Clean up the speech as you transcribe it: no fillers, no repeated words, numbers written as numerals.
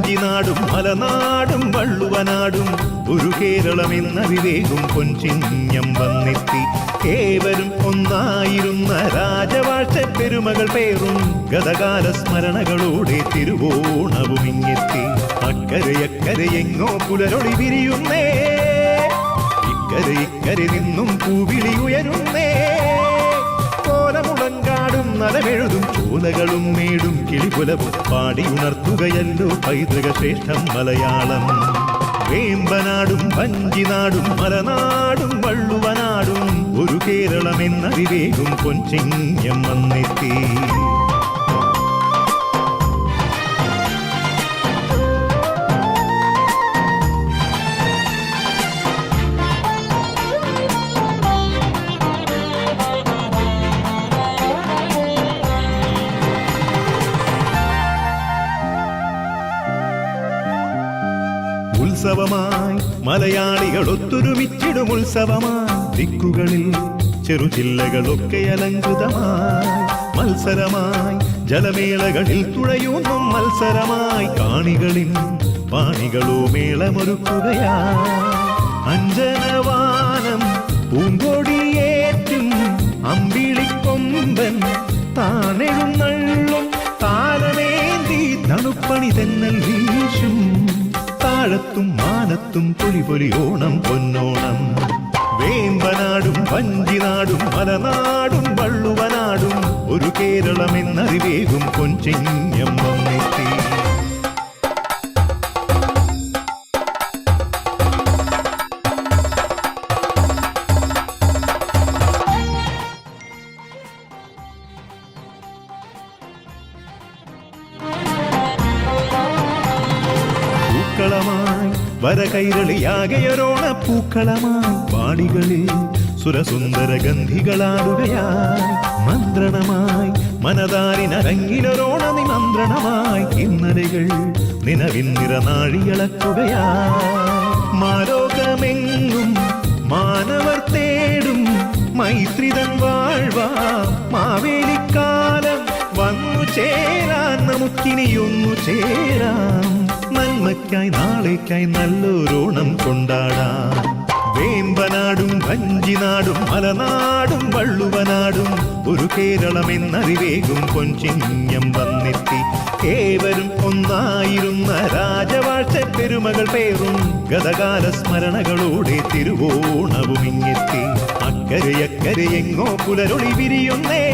വഞ്ചിനാടും മലനാടും വള്ളുവനാടും ഒരു കേരളമെന്ന വിവേകും പൊൻചിഹ്നം വന്നെത്തി. ഏവരും ഒന്നായിരുന്ന രാജവാഴ്ച പെരുമകൾ പേറും ഗതകാല സ്മരണകളോടെ തിരുവോണവും ഇങ്ങെത്തി. അക്കരയക്കരയെങ്ങോ പുലരൊളി വിരിയുന്നേ, ഇക്കരെ ഇക്കരെ നിന്നും പൂവിളി ഉയരുന്നേ. കോലമുളങ്കാടും നലമെഴുതും ചോലകളും മേടും കിളിപുലവും പാടിയുണർത്തുകയല്ലോ പൈതൃക ശ്രേഷ്ഠം മലയാളം. വേമ്പനാടും വഞ്ചിനാടും മലനാടും വള്ളുവനാടും ഒരു കേരളമെന്ന വിവേകും പൊൻചിഹ്നം വന്നെത്തി. ഉത്സവമായി മലയാളികൾ ഒത്തൊരുമിച്ചിടും ഉത്സവമായി ദിക്കുകളിൽ ചെറുജില്ലകളൊക്കെ അലങ്കൃതമായി. മത്സരമായി ജലമേളകളിൽ തുഴയൂന്നും മത്സരമായി കാണികളിൽ പാണികളോ മേളമൊരുക്കുകയായി. അഞ്ജനവാനം പൂങ്കൊടിയേറ്റും അമ്പിളിക്കൊമ്പൻ താനെഴുന്നള്ളും താലമേന്തി തണുപ്പണി തെന്നൽ വീശും. താഴത്തും മാനത്തും പൊലി പൊലി ഓണം പൊന്നോണം. വേമ്പനാടും വഞ്ചിനാടും മലനാടും വള്ളുവനാടും ഒരു കേരളമെന്നറിവേകും പൊൻചിഹ്നം വന്നെത്തി. പൂക്കളമായി വരകൈരളിയാകെയൊരോണ പൂക്കളമായി വാടികളിൽ സുരസുന്ദര ഗന്ധികളാടുകയായി. മന്ത്രണമായി മനതാരിനരങ്ങിലൊരോണ നിമന്ത്രണമായി ഇന്നലകൾ നിലവിൻ നിറനാഴിയളക്കുകയായി. മാലോകമെങ്ങും മാനവർ തേടും മൈത്രിതൻ വാഴ്വാ മാവേലിക്കാലം വന്നു ചേരാൻ നമുക്കിനിയൊന്നു ചേരാം. നന്മയ്ക്കായി നാളേക്കായി നല്ലൊരോണം കൊണ്ടാടാം. വേമ്പനാടും വഞ്ചിനാടും മലനാടും വള്ളുവനാടും ഒരു കേരളമെന്നറിവേകും പൊൻചിഹ്നം വന്നെത്തി. ഏവരും ഒന്നായിരുന്ന രാജവാഴ്ച പെരുമകൾ പേറും ഗതകാല സ്മരണകളോടെ തിരുവോണവും ഇങ്ങെത്തി. അക്കരയക്കരയെങ്ങോ പുലരൊളി വിരിയുന്നേ,